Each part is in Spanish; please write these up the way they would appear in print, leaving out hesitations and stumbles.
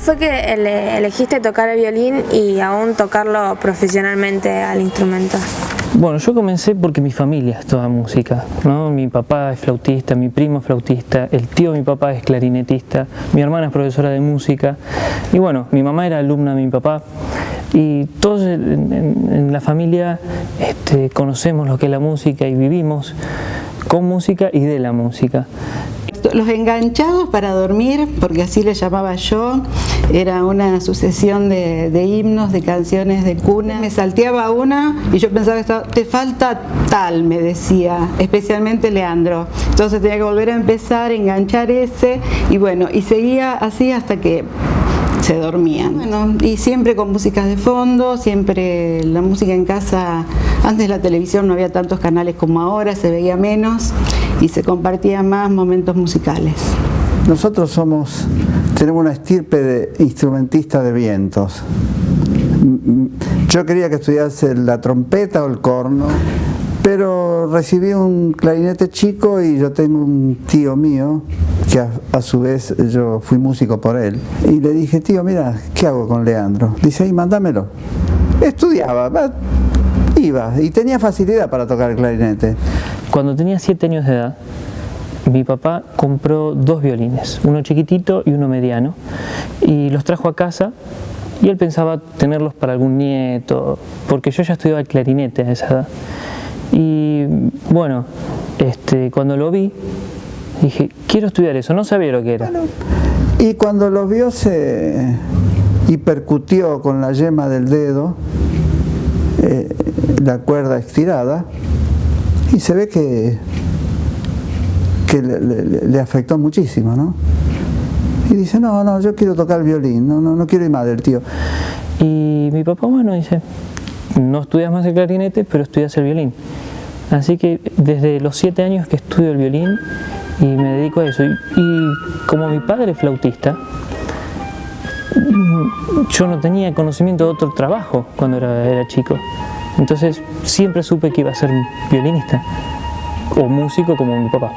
fue que elegiste tocar el violín y aún tocarlo profesionalmente al instrumento? Bueno, yo comencé porque mi familia es toda música, ¿no? Mi papá es flautista, mi primo es flautista, el tío de mi papá es clarinetista, mi hermana es profesora de música y bueno, mi mamá era alumna de mi papá y todos en la familia conocemos lo que es la música y vivimos con música y de la música. Los enganchados para dormir, porque así le llamaba yo, era una sucesión de himnos, de canciones de cuna. Me salteaba una y yo pensaba que te falta tal, me decía, especialmente Leandro. Entonces tenía que volver a empezar, enganchar ese y bueno, y seguía así hasta que se dormían. Bueno, y siempre con músicas de fondo, siempre la música en casa. Antes la televisión no había tantos canales como ahora, se veía menos y se compartían más momentos musicales. Nosotros tenemos una estirpe de instrumentistas de vientos. Yo quería que estudiase la trompeta o el corno, pero recibí un clarinete chico y yo tengo un tío mío que a su vez yo fui músico por él y le dije, tío, mira, ¿qué hago con Leandro? Dice, ahí, mándamelo. Estudiaba, iba y tenía facilidad para tocar el clarinete. Cuando tenía 7 años de edad, mi papá compró 2 violines, uno chiquitito y uno mediano, y los trajo a casa y él pensaba tenerlos para algún nieto, porque yo ya estudiaba el clarinete a esa edad. Y bueno, cuando lo vi, dije, quiero estudiar eso, no sabía lo que era. Y cuando lo vio y percutió con la yema del dedo la cuerda estirada, y se ve que le afectó muchísimo, ¿no? Y dice, no, yo quiero tocar el violín, no quiero ir más del tío. Y mi papá, bueno, dice, no estudias más el clarinete, pero estudias el violín. Así que desde los 7 años que estudio el violín y me dedico a eso. Y como mi padre es flautista, yo no tenía conocimiento de otro trabajo cuando era chico. Entonces siempre supe que iba a ser violinista o músico como mi papá.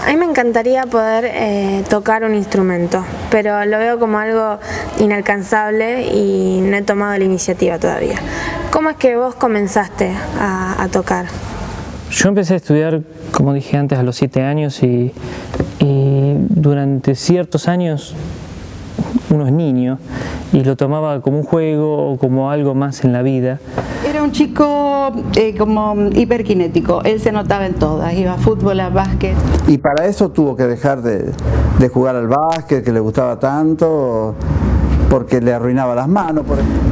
A mí me encantaría poder tocar un instrumento, pero lo veo como algo inalcanzable y no he tomado la iniciativa todavía. ¿Cómo es que vos comenzaste a tocar? Yo empecé a estudiar, como dije antes, a los 7 años y durante ciertos años uno es niño y lo tomaba como un juego o como algo más en la vida. Era un chico como hiperkinético, él se notaba en todas, iba a fútbol, a básquet. Y para eso tuvo que dejar de jugar al básquet, que le gustaba tanto, porque le arruinaba las manos.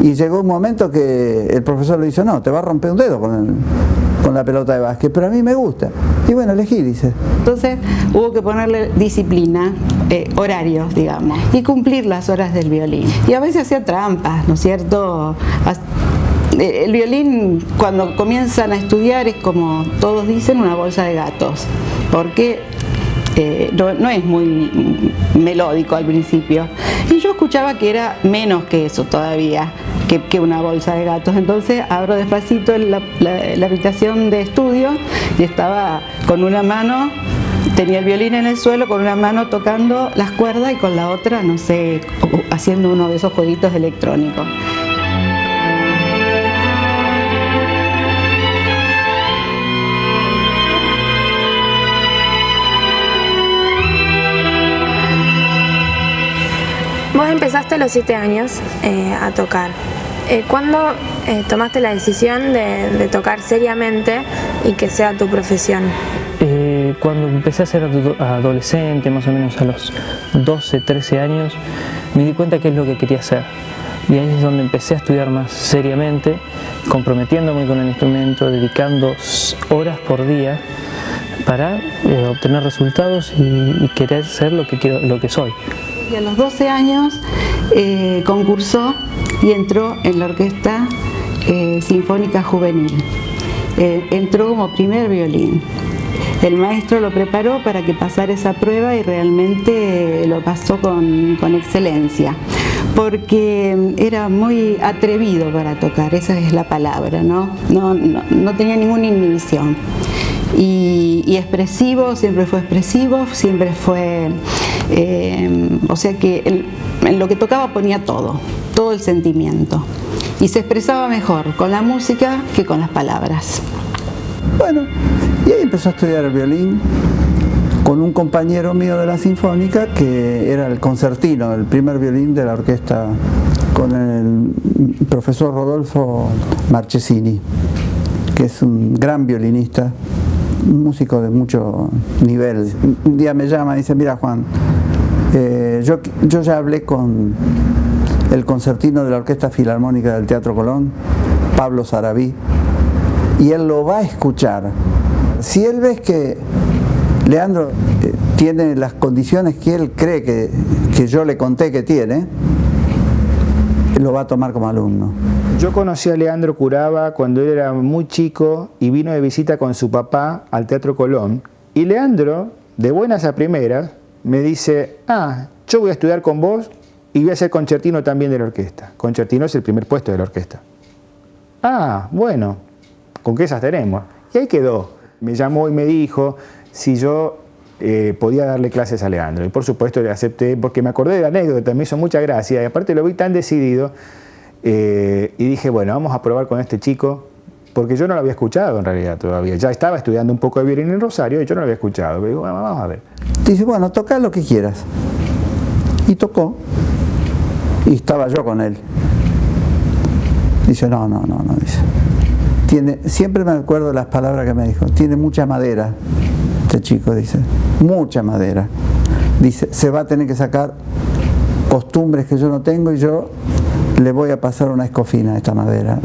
Y llegó un momento que el profesor le dijo, no, te va a romper un dedo con la pelota de básquet, pero a mí me gusta. Y bueno, elegí, dice. Entonces hubo que ponerle disciplina, horarios, digamos, y cumplir las horas del violín. Y a veces hacía trampas, ¿no es cierto? El violín, cuando comienzan a estudiar, es como todos dicen, una bolsa de gatos, porque no es muy melódico al principio. Y yo escuchaba que era menos que eso todavía, que una bolsa de gatos. Entonces abro despacito la habitación de estudio y estaba con una mano, tenía el violín en el suelo, con una mano tocando las cuerdas y con la otra, no sé, haciendo uno de esos jueguitos electrónicos. Vos empezaste a los 7 años a tocar. ¿Cuándo tomaste la decisión de tocar seriamente y que sea tu profesión? Cuando empecé a ser adolescente, más o menos a los 12, 13 años, me di cuenta que es lo que quería hacer. Y ahí es donde empecé a estudiar más seriamente, comprometiéndome con el instrumento, dedicando horas por día para obtener resultados y querer ser lo que soy. Y a los 12 años concursó y entró en la Orquesta Sinfónica Juvenil. Entró como primer violín. El maestro lo preparó para que pasara esa prueba y realmente lo pasó con excelencia. porque era muy atrevido para tocar, esa es la palabra, ¿no? No tenía ninguna inhibición. Y expresivo, siempre fue, o sea que en lo que tocaba ponía todo el sentimiento. Y se expresaba mejor con la música que con las palabras. Bueno, y ahí empezó a estudiar el violín con un compañero mío de la Sinfónica que era el concertino, el primer violín de la orquesta, con el profesor Rodolfo Marchesini, que es un gran violinista, un músico de mucho nivel. Un día me llama y dice: mira, Juan, yo ya hablé con el concertino de la Orquesta Filarmónica del Teatro Colón, Pablo Sarabí, y él lo va a escuchar. Si él ve que Leandro tiene las condiciones que él cree que yo le conté que tiene, él lo va a tomar como alumno. Yo conocí a Leandro Curaba cuando él era muy chico y vino de visita con su papá al Teatro Colón. Y Leandro, de buenas a primeras, me dice: yo voy a estudiar con vos y voy a ser concertino también de la orquesta. Concertino es el primer puesto de la orquesta. Bueno, ¿con qué esas tenemos? Y ahí quedó. Me llamó y me dijo si yo podía darle clases a Leandro. Y por supuesto le acepté, porque me acordé de la anécdota, me hizo mucha gracia. Y aparte lo vi tan decidido. Y dije, bueno, vamos a probar con este chico, porque yo no lo había escuchado en realidad todavía. Ya estaba estudiando un poco de violín en Rosario y yo no lo había escuchado. Pero digo, bueno, vamos a ver. Dice: bueno, toca lo que quieras. Y tocó. Y estaba yo con él. Dice: no, dice. Siempre me acuerdo las palabras que me dijo: tiene mucha madera este chico, dice, mucha madera. Dice: se va a tener que sacar costumbres que yo no tengo y yo le voy a pasar una escofina a esta madera,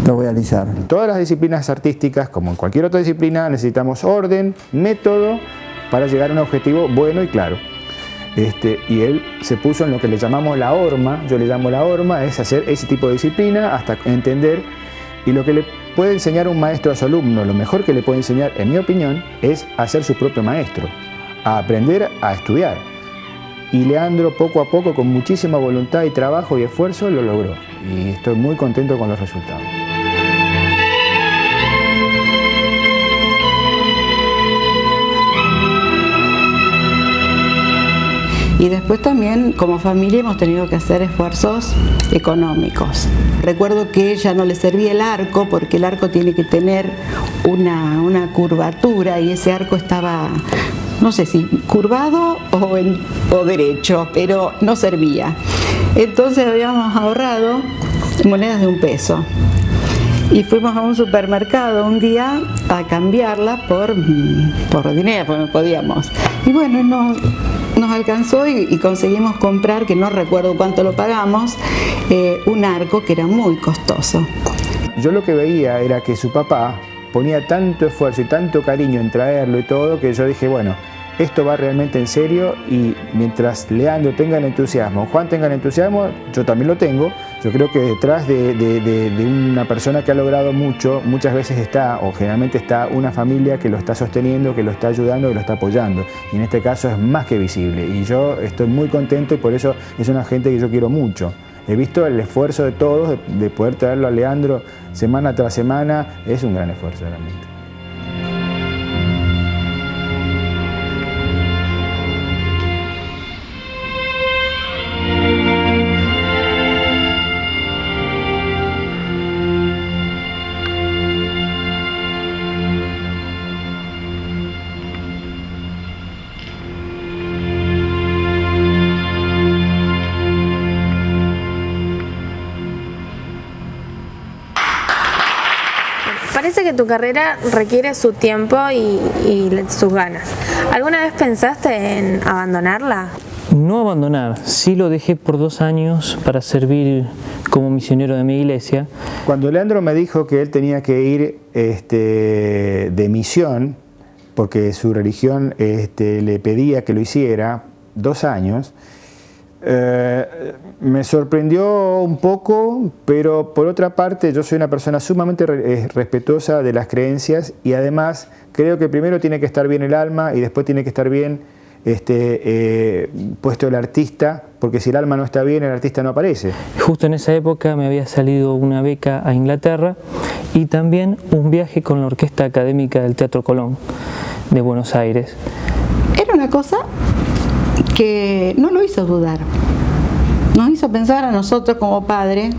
lo voy a alisar. En todas las disciplinas artísticas, como en cualquier otra disciplina, necesitamos orden, método para llegar a un objetivo bueno y claro. Y él se puso en lo que le llamamos la horma, yo le llamo la horma, es hacer ese tipo de disciplina hasta entender. Y lo que le puede enseñar un maestro a su alumno, lo mejor que le puede enseñar, en mi opinión, es a ser su propio maestro, a aprender a estudiar. Y Leandro, poco a poco, con muchísima voluntad y trabajo y esfuerzo, lo logró. Y estoy muy contento con los resultados. Y después también, como familia, hemos tenido que hacer esfuerzos económicos. Recuerdo que ya no le servía el arco, porque el arco tiene que tener una curvatura, y ese arco estaba, no sé si curvado o derecho, pero no servía. Entonces habíamos ahorrado monedas de 1 peso. Y fuimos a un supermercado un día a cambiarlas por dinero, porque no podíamos. Y bueno, nos alcanzó y conseguimos comprar, que no recuerdo cuánto lo pagamos, un arco que era muy costoso. Yo lo que veía era que su papá ponía tanto esfuerzo y tanto cariño en traerlo y todo, que yo dije, bueno, esto va realmente en serio, y mientras Leandro tenga el entusiasmo, Juan tenga el entusiasmo, yo también lo tengo. Yo creo que detrás de una persona que ha logrado mucho, muchas veces está, o generalmente está, una familia que lo está sosteniendo, que lo está ayudando, que lo está apoyando. Y en este caso es más que visible. Y yo estoy muy contento, y por eso es una gente que yo quiero mucho. He visto el esfuerzo de todos, de poder traerlo a Leandro semana tras semana. Es un gran esfuerzo realmente. Parece que tu carrera requiere su tiempo y sus ganas. ¿Alguna vez pensaste en abandonarla? No abandonar, sí lo dejé por 2 años para servir como misionero de mi iglesia. Cuando Leandro me dijo que él tenía que ir de misión, porque su religión le pedía que lo hiciera, 2 años, me sorprendió un poco, pero por otra parte yo soy una persona sumamente respetuosa de las creencias, y además creo que primero tiene que estar bien el alma y después tiene que estar bien puesto el artista, porque si el alma no está bien, el artista no aparece. Justo en esa época me había salido una beca a Inglaterra y también un viaje con la Orquesta Académica del Teatro Colón de Buenos Aires. Era una cosa que no lo hizo dudar, nos hizo pensar a nosotros como padre.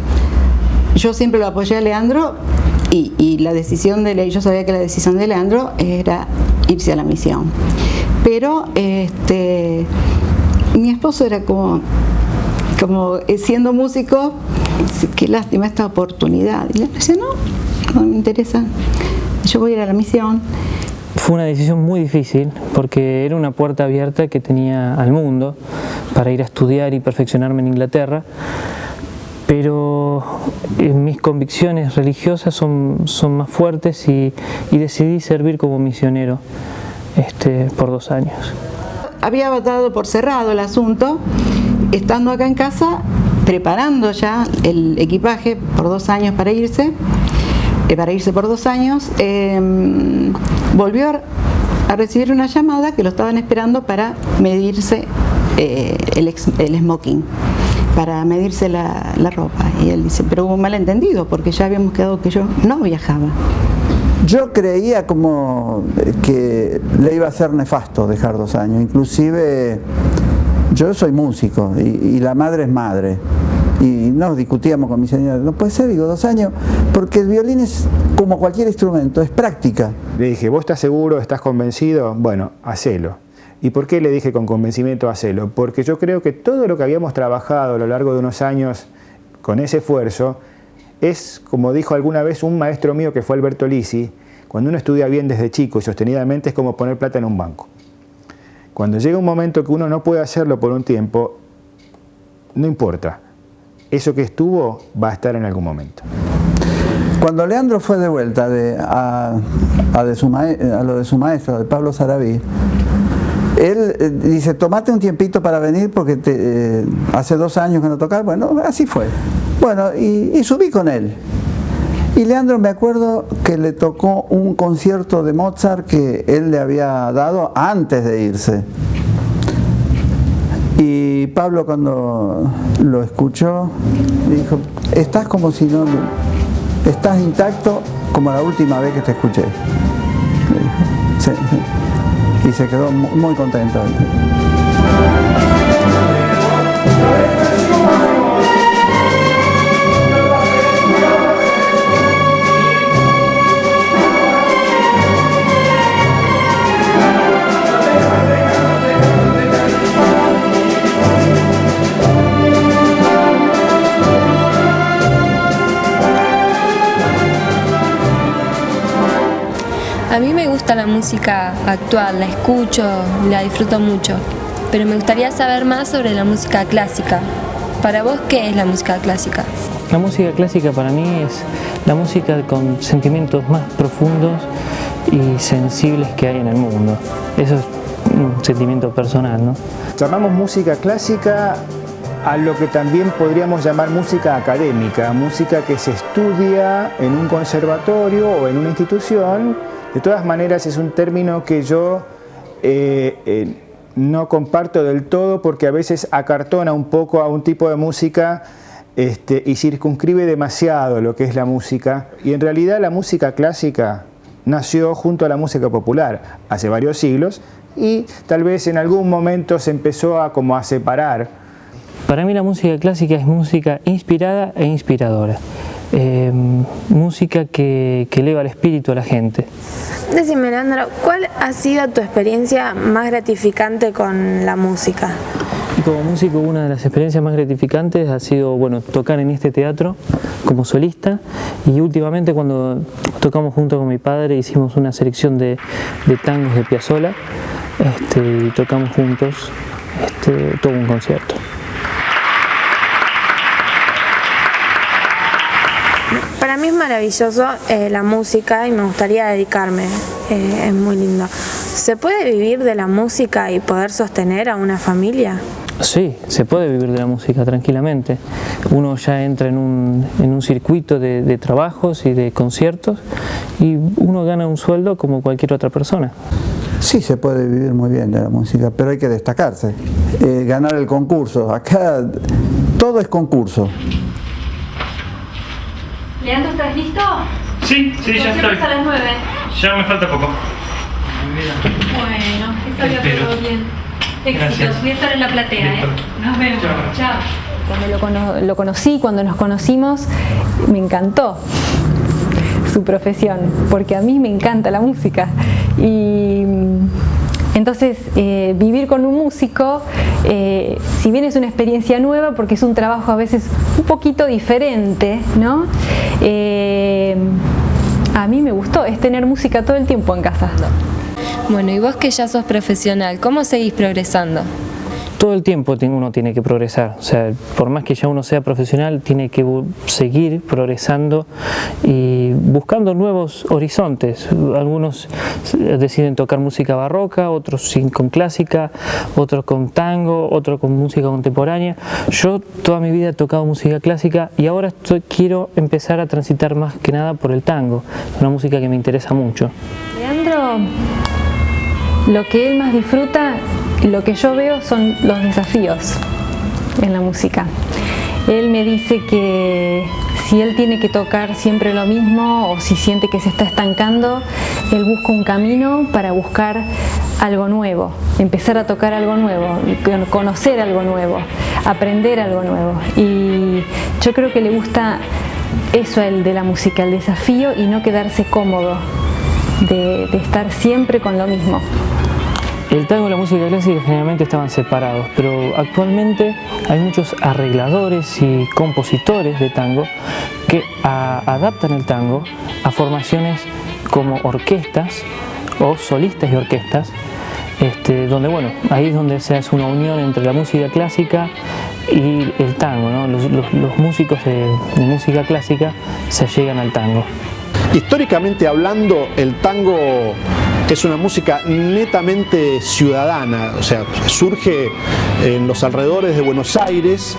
Yo siempre lo apoyé a Leandro y la decisión de yo sabía que la decisión de Leandro era irse a la misión. Pero mi esposo era como siendo músico, qué lástima esta oportunidad. Y le decía, no me interesa, yo voy a ir a la misión. Fue una decisión muy difícil porque era una puerta abierta que tenía al mundo para ir a estudiar y perfeccionarme en Inglaterra, pero mis convicciones religiosas son más fuertes y decidí servir como misionero por 2 años. Había dado por cerrado el asunto, estando acá en casa, preparando ya el equipaje por 2 años para irse por 2 años, volvió a recibir una llamada que lo estaban esperando para medirse el smoking, para medirse la ropa. Y él dice, pero hubo un malentendido porque ya habíamos quedado que yo no viajaba. Yo creía como que le iba a ser nefasto dejar 2 años, inclusive yo soy músico y la madre es madre. Y nos discutíamos con mi señora, no puede ser, digo, 2 años, porque el violín es como cualquier instrumento, es práctica. Le dije, ¿vos estás seguro, estás convencido? Bueno, hacelo. ¿Y por qué le dije con convencimiento hacelo? Porque yo creo que todo lo que habíamos trabajado a lo largo de unos años con ese esfuerzo es, como dijo alguna vez un maestro mío que fue Alberto Lisi, cuando uno estudia bien desde chico y sostenidamente es como poner plata en un banco. Cuando llega un momento que uno no puede hacerlo por un tiempo, no importa. Eso que estuvo va a estar en algún momento. Cuando Leandro fue de vuelta a lo de su maestro, de Pablo Sarabí, él dice, tomate un tiempito para venir porque hace 2 años que no tocaba. Bueno, así fue. Bueno, y subí con él. Y Leandro, me acuerdo que le tocó un concierto de Mozart que él le había dado antes de irse. Y Pablo, cuando lo escuchó, dijo, estás como si no, estás intacto como la última vez que te escuché. Le dijo. Sí, sí. Y se quedó muy contento. A mí me gusta la música actual, la escucho, la disfruto mucho, pero me gustaría saber más sobre la música clásica. Para vos, ¿qué es la música clásica? La música clásica para mí es la música con sentimientos más profundos y sensibles que hay en el mundo. Eso es un sentimiento personal, ¿no? Llamamos música clásica a lo que también podríamos llamar música académica, música que se estudia en un conservatorio o en una institución. De todas maneras es un término que yo no comparto del todo porque a veces acartona un poco a un tipo de música y circunscribe demasiado lo que es la música. Y en realidad la música clásica nació junto a la música popular hace varios siglos y tal vez en algún momento se empezó a separar. Para mí la música clásica es música inspirada e inspiradora. Música que eleva el espíritu a la gente. Decime, Leandro, ¿cuál ha sido tu experiencia más gratificante con la música? Como músico, una de las experiencias más gratificantes ha sido, tocar en este teatro como solista, y últimamente cuando tocamos junto con mi padre hicimos una selección de tangos de Piazzolla y tocamos juntos todo un concierto. Para mí es maravilloso la música y me gustaría dedicarme, es muy lindo. ¿Se puede vivir de la música y poder sostener a una familia? Sí, se puede vivir de la música tranquilamente. Uno ya entra en un circuito de trabajos y de conciertos y uno gana un sueldo como cualquier otra persona. Sí, se puede vivir muy bien de la música, pero hay que destacarse, ganar el concurso. Acá todo es concurso. Leandro, ¿estás listo? Sí, ya estoy. A las 9. Ya me falta poco. Bueno, que salga todo bien. Éxitos. Gracias. Voy a estar en la platea, Listo. Nos vemos. Chao. Cuando lo conocí, cuando nos conocimos, me encantó su profesión, porque a mí me encanta la música. Y entonces vivir con un músico, si bien es una experiencia nueva, porque es un trabajo a veces un poquito diferente, ¿no? A mí me gustó, es tener música todo el tiempo en casa. Bueno, y vos que ya sos profesional, ¿cómo seguís progresando? Todo el tiempo uno tiene que progresar, o sea, por más que ya uno sea profesional, tiene que seguir progresando y buscando nuevos horizontes. Algunos deciden tocar música barroca, otros con clásica, otros con tango, otros con música contemporánea. Yo toda mi vida he tocado música clásica y ahora quiero empezar a transitar más que nada por el tango, una música que me interesa mucho. Leandro, lo que él más disfruta, lo que yo veo son los desafíos en la música. Él me dice que si él tiene que tocar siempre lo mismo o si siente que se está estancando, él busca un camino para buscar algo nuevo, empezar a tocar algo nuevo, conocer algo nuevo, aprender algo nuevo. Y yo creo que le gusta eso a él de la música, el desafío y no quedarse cómodo de estar siempre con lo mismo. El tango y la música clásica generalmente estaban separados, pero actualmente hay muchos arregladores y compositores de tango que adaptan el tango a formaciones como orquestas o solistas y orquestas, donde bueno, ahí es donde se hace una unión entre la música clásica y el tango, ¿no? Los músicos de música clásica se llegan al tango. Históricamente hablando, el tango es una música netamente ciudadana, o sea, surge en los alrededores de Buenos Aires.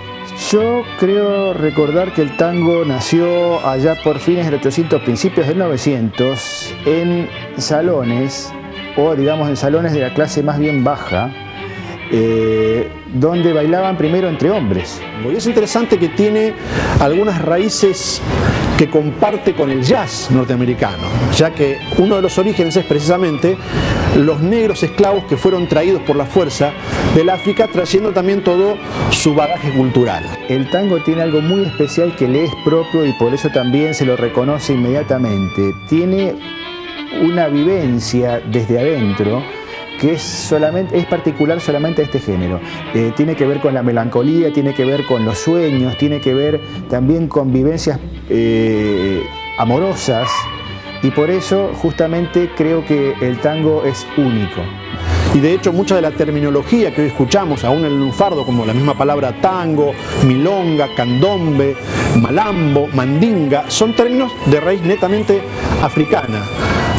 Yo creo recordar que el tango nació allá por fines del 800, principios del 900, en salones, o digamos en salones de la clase más bien baja, donde bailaban primero entre hombres. Y es interesante que tiene algunas raíces que comparte con el jazz norteamericano, ya que uno de los orígenes es precisamente los negros esclavos que fueron traídos por la fuerza del África, trayendo también todo su bagaje cultural. El tango tiene algo muy especial que le es propio y por eso también se lo reconoce inmediatamente. Tiene una vivencia desde adentro que es particular solamente a este género. Tiene que ver con la melancolía, tiene que ver con los sueños, tiene que ver también con vivencias amorosas, y por eso justamente creo que el tango es único. Y de hecho mucha de la terminología que hoy escuchamos, aún en el lunfardo, como la misma palabra tango, milonga, candombe, malambo, mandinga, son términos de raíz netamente africana.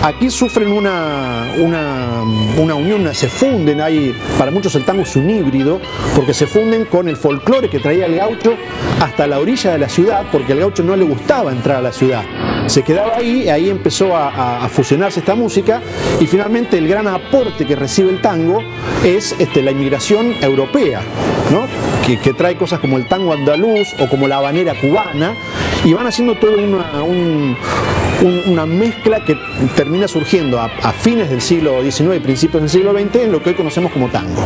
Aquí sufren una unión, se funden, para muchos el tango es un híbrido, porque se funden con el folclore que traía el gaucho hasta la orilla de la ciudad, porque al gaucho no le gustaba entrar a la ciudad. Se quedaba ahí, y ahí empezó a fusionarse esta música, y finalmente el gran aporte que recibe el tango es la inmigración europea, ¿no? que trae cosas como el tango andaluz o como la habanera cubana, y van haciendo toda una mezcla que termina surgiendo a fines del siglo XIX y principios del siglo XX en lo que hoy conocemos como tango.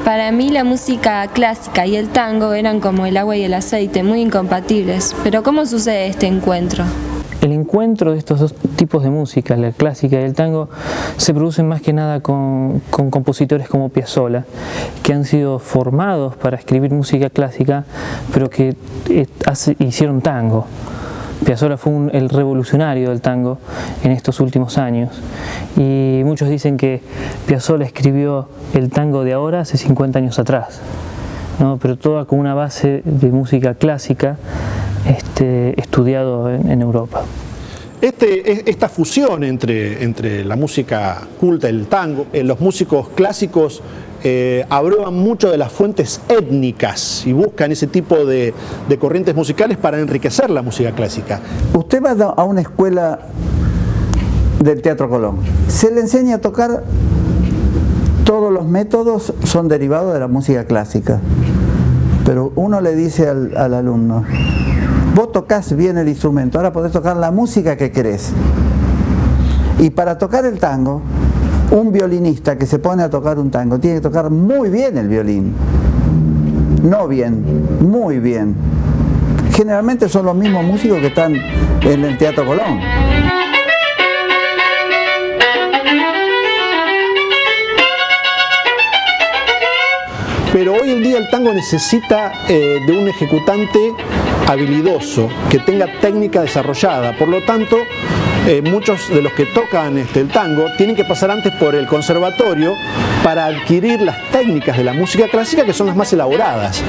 Para mí la música clásica y el tango eran como el agua y el aceite, muy incompatibles. Pero ¿cómo sucede este encuentro? El encuentro de estos dos tipos de música, la clásica y el tango, se produce más que nada con compositores como Piazzolla, que han sido formados para escribir música clásica, pero que hicieron tango. Piazzolla fue el revolucionario del tango en estos últimos años. Y muchos dicen que Piazzolla escribió el tango de ahora hace 50 años atrás, ¿no? Pero toda con una base de música clásica estudiado en Europa. Esta fusión entre la música culta y el tango, los músicos clásicos abrevan mucho de las fuentes étnicas y buscan ese tipo de corrientes musicales para enriquecer la música clásica. Usted va a una escuela del Teatro Colón, se le enseña a tocar, todos los métodos son derivados de la música clásica, pero uno le dice al alumno: vos tocás bien el instrumento, ahora podés tocar la música que querés. Y para tocar el tango, un violinista que se pone a tocar un tango tiene que tocar muy bien el violín. No bien, muy bien. Generalmente son los mismos músicos que están en el Teatro Colón. Pero hoy en día el tango necesita de un ejecutante habilidoso, que tenga técnica desarrollada. Por lo tanto, muchos de los que tocan el tango tienen que pasar antes por el conservatorio para adquirir las técnicas de la música clásica, que son las más elaboradas.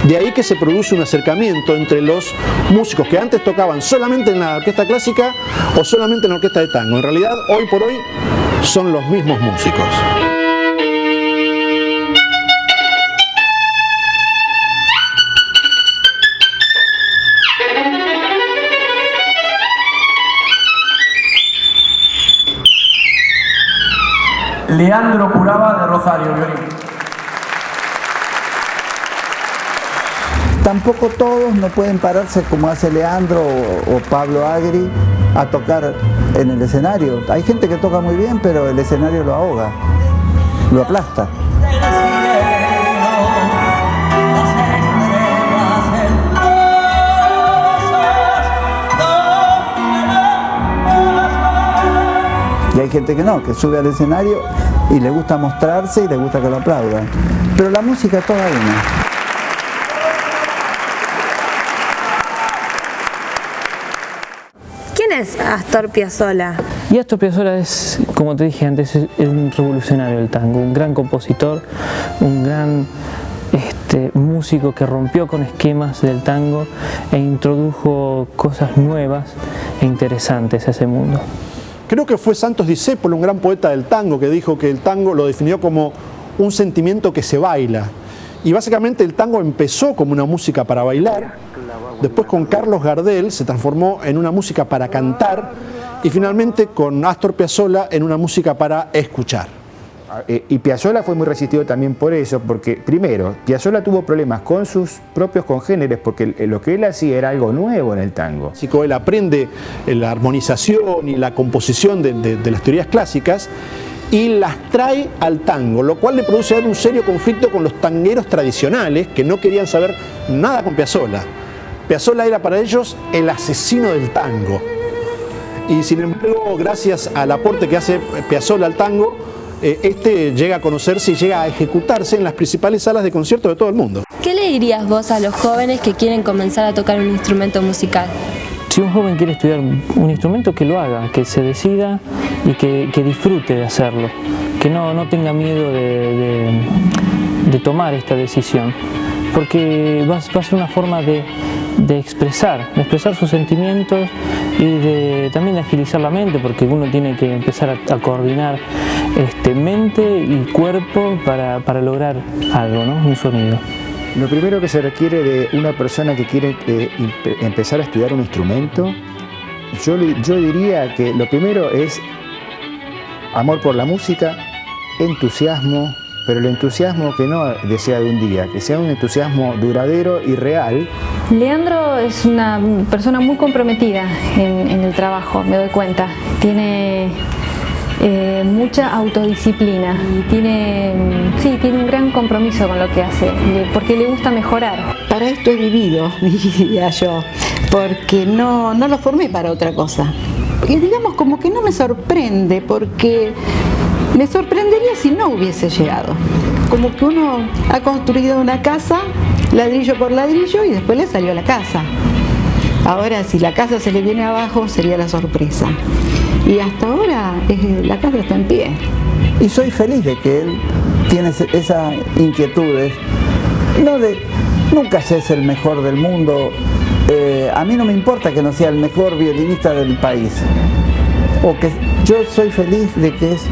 De ahí que se produce un acercamiento entre los músicos que antes tocaban solamente en la orquesta clásica o solamente en la orquesta de tango. En realidad, hoy por hoy, son los mismos músicos. Leandro Curaba de Rosario, violín. Tampoco todos no pueden pararse como hace Leandro o Pablo Agri a tocar en el escenario. Hay gente que toca muy bien, pero el escenario lo ahoga, lo aplasta. Y hay gente que no, que sube al escenario y le gusta mostrarse y le gusta que lo aplaudan. Pero la música es toda una. ¿Quién es Astor Piazzolla? Y Astor Piazzolla es, como te dije antes, es un revolucionario del tango, un gran compositor, un gran músico que rompió con esquemas del tango e introdujo cosas nuevas e interesantes a ese mundo. Creo que fue Santos Discépolo, un gran poeta del tango, que dijo que el tango lo definió como un sentimiento que se baila. Y básicamente el tango empezó como una música para bailar, después con Carlos Gardel se transformó en una música para cantar y finalmente con Astor Piazzolla en una música para escuchar. Y Piazzolla fue muy resistido también por eso, porque primero, Piazzolla tuvo problemas con sus propios congéneres, porque lo que él hacía era algo nuevo en el tango. Él aprende la armonización y la composición de las teorías clásicas y las trae al tango, lo cual le produce un serio conflicto con los tangueros tradicionales que no querían saber nada con Piazzolla. Piazzolla era para ellos el asesino del tango. Y sin embargo, gracias al aporte que hace Piazzolla al tango, llega a conocerse y llega a ejecutarse en las principales salas de concierto de todo el mundo. ¿Qué le dirías vos a los jóvenes que quieren comenzar a tocar un instrumento musical? Si un joven quiere estudiar un instrumento, que lo haga, que se decida y que disfrute de hacerlo, que no tenga miedo de tomar esta decisión, porque va a ser una forma de expresar sus sentimientos y también de agilizar la mente, porque uno tiene que empezar a coordinar mente y cuerpo para lograr algo, ¿no? Un sonido. Lo primero que se requiere de una persona que quiere empezar a estudiar un instrumento, yo diría que lo primero es amor por la música, entusiasmo, pero el entusiasmo que no sea de un día, que sea un entusiasmo duradero y real. Leandro es una persona muy comprometida en el trabajo, me doy cuenta. Tiene mucha autodisciplina y tiene un gran compromiso con lo que hace, porque le gusta mejorar. Para esto he vivido, diría yo, porque no lo formé para otra cosa. Y digamos como que no me sorprende, porque me sorprendería si no hubiese llegado. Como que uno ha construido una casa, ladrillo por ladrillo, y después le salió la casa. Ahora, si la casa se le viene abajo, sería la sorpresa. Y hasta ahora la casa está en pie. Y soy feliz de que él tiene esas inquietudes. Nunca se es el mejor del mundo. A mí no me importa que no sea el mejor violinista del país. Yo soy feliz de que es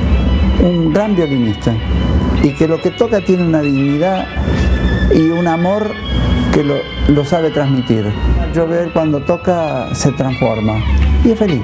un gran violinista y que lo que toca tiene una dignidad y un amor que lo sabe transmitir. Yo veo él cuando toca se transforma y es feliz.